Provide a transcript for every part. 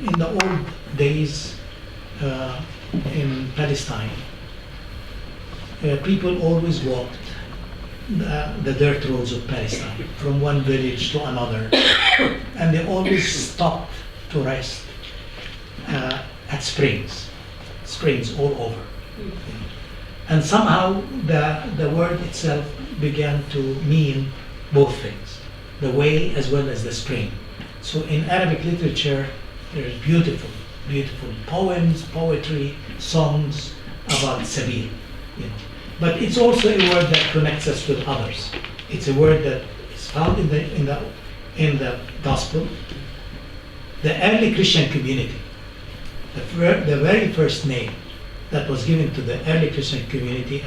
in the old days in Palestine, people always walked the dirt roads of Palestine from one village to another, and they always stopped to rest at springs all over. And somehow the word itself began to mean both things, the way as well as the spring. So in Arabic literature, there's beautiful poems, poetry, songs about Sabil. But it's also a word that connects us with others. It's a word that is found in the gospel. The early Christian community, the very first name that was given to the early Christian community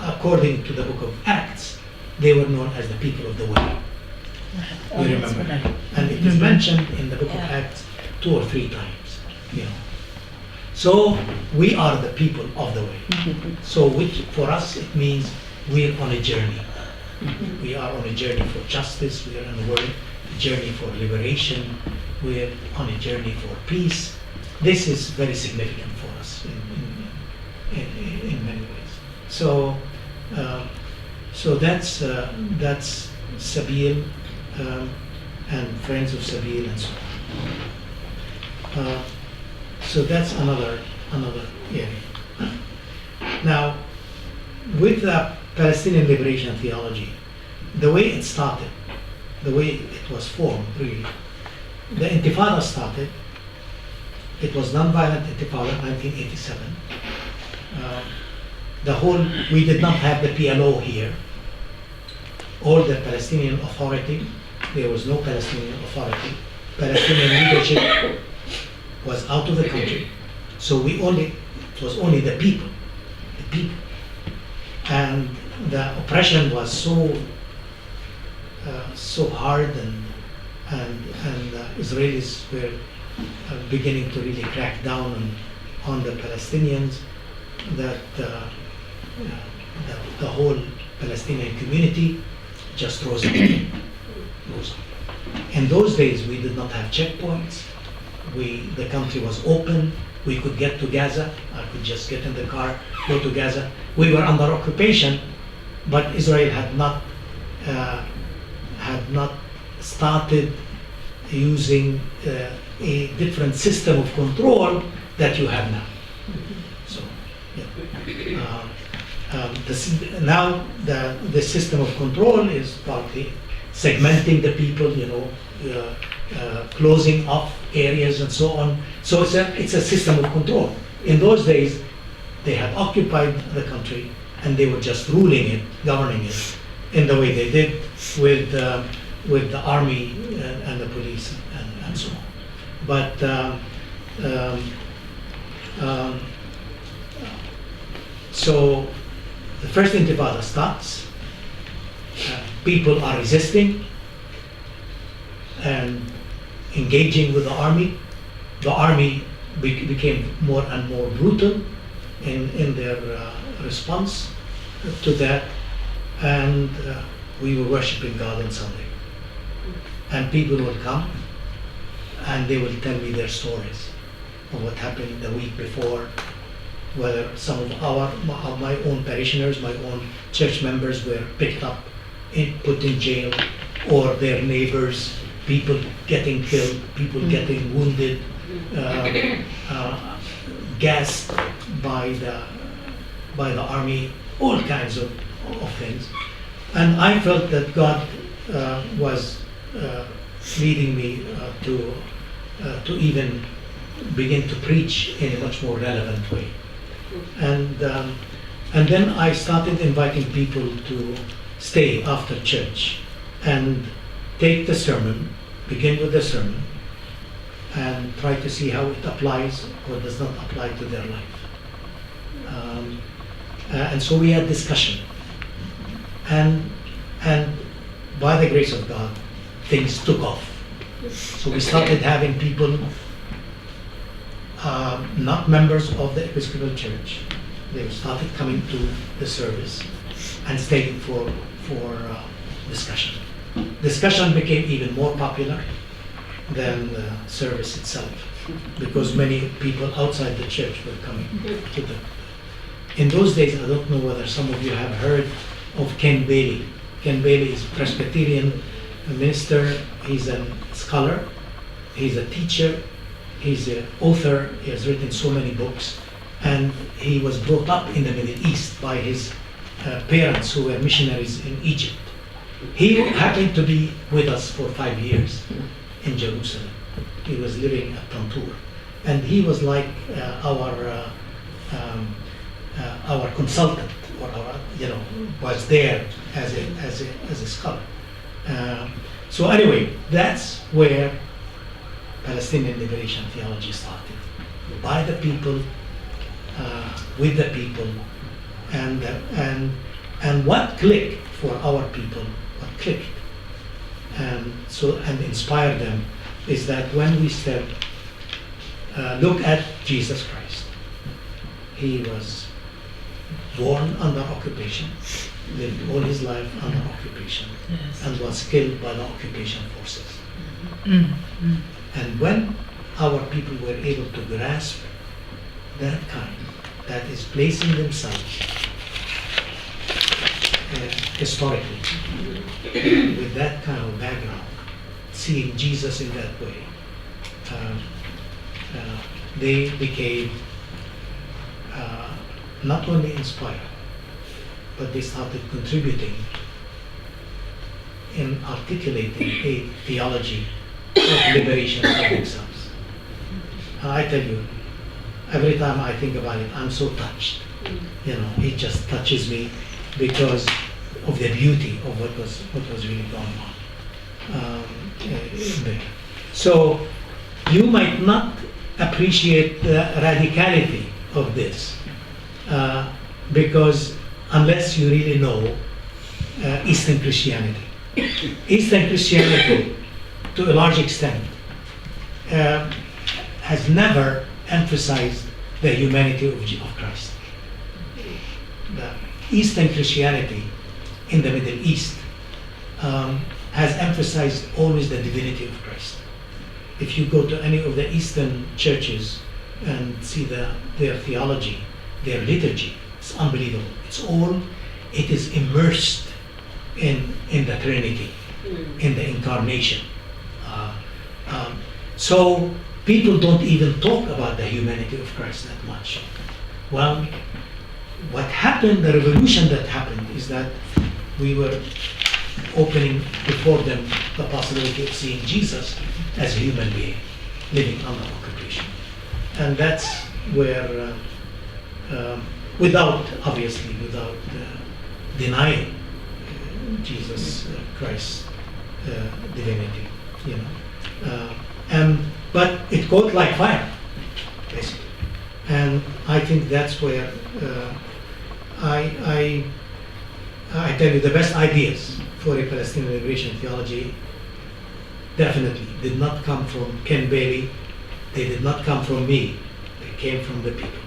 according to the book of Acts, they were known as the people of the way. We remember that. And it is mentioned in the book of Acts 2 or 3 times. So we are the people of the way. So which for us it means we're on a journey. We are on a journey for justice, we are on a journey for liberation, we're on a journey for peace. This is very significant for us in many ways. So that's Sabil and Friends of Sabil and so on. So that's another area. Now, with the Palestinian liberation theology, the way it started, the way it was formed, really, the Intifada started. It was nonviolent Intifada, 1987. We did not have the PLO here, or the Palestinian Authority. There was no Palestinian Authority. Palestinian leadership was out of the country. So it was only the people. And the oppression was so hard, and the Israelis were beginning to really crack down on the Palestinians, that the whole Palestinian community just rose up. In those days, we did not have checkpoints. The country was open. We could get to Gaza. I could just get in the car, go to Gaza. We were under occupation, but Israel had not started using a different system of control that you have now. So, now the system of control is partly segmenting the people, closing off areas and so on. So it's a system of control. In those days, they had occupied the country and they were just ruling it, governing it in the way they did with the army and the police and so on. But so the first Intifada starts. People are resisting and engaging with the army. The army became more and more brutal in their response to that, and we were worshiping God on Sunday. And people would come and they would tell me their stories of what happened the week before, whether some of my own parishioners, my own church members were picked up and put in jail, or their neighbors, people getting killed, people getting wounded, gassed by the army, all kinds of things. And I felt that God was leading me to even begin to preach in a much more relevant way. And then I started inviting people to stay after church and take the sermon, begin with the sermon, and try to see how it applies or does not apply to their life. And so we had discussion. And by the grace of God, things took off. So we started having people not members of the Episcopal Church. They started coming to the service and staying for discussion. Discussion became even more popular, than the service itself, because many people outside the church were coming to the. In those days, I don't know whether some of you have heard of Ken Bailey. Ken Bailey is a Presbyterian minister. He's a scholar. He's a teacher. He's an author. He has written so many books. And he was brought up in the Middle East by his parents who were missionaries in Egypt. He happened to be with us for 5 years in Jerusalem. He was living at Tantur. And he was like our consultant, or was there as a scholar. So anyway, that's where Palestinian liberation theology started, by the people, with the people, and what clicked for our people, what clicked, and inspired them, is that when we said, look at Jesus Christ. He was born under occupation, lived all his life under occupation, Yes. and was killed by the occupation forces. Mm-hmm. And when our people were able to grasp that kind, that is placing themselves historically with that kind of background, seeing Jesus in that way, they became not only inspired, but they started contributing in articulating a theology of liberation for themselves. I tell you, every time I think about it, I'm so touched. It just touches me because of the beauty of what was really going on there. So you might not appreciate the radicality of this because unless you really know Eastern Christianity. Eastern Christianity, to a large extent, has never emphasized the humanity of Christ. The Eastern Christianity in the Middle East has emphasized always the divinity of Christ. If you go to any of the Eastern churches and see their theology, their liturgy, it's unbelievable. It is immersed in the Trinity, in the Incarnation. So people don't even talk about the humanity of Christ that much. Well, what happened, the revolution that happened, is that we were opening before them the possibility of seeing Jesus as a human being living under occupation. And that's where, without denying Jesus Christ's divinity, but it caught like fire, basically. And I think that's where I tell you, the best ideas for a Palestinian liberation theology definitely did not come from Ken Bailey. They did not come from me. They came from the people.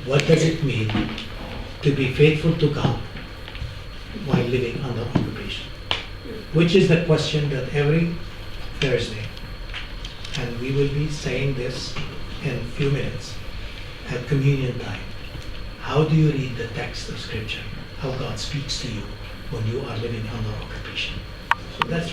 What does it mean to be faithful to God while living under occupation? Which is the question that every Thursday, and we will be saying this in a few minutes at communion time. How do you read the text of Scripture? How God speaks to you when you are living under occupation? So that's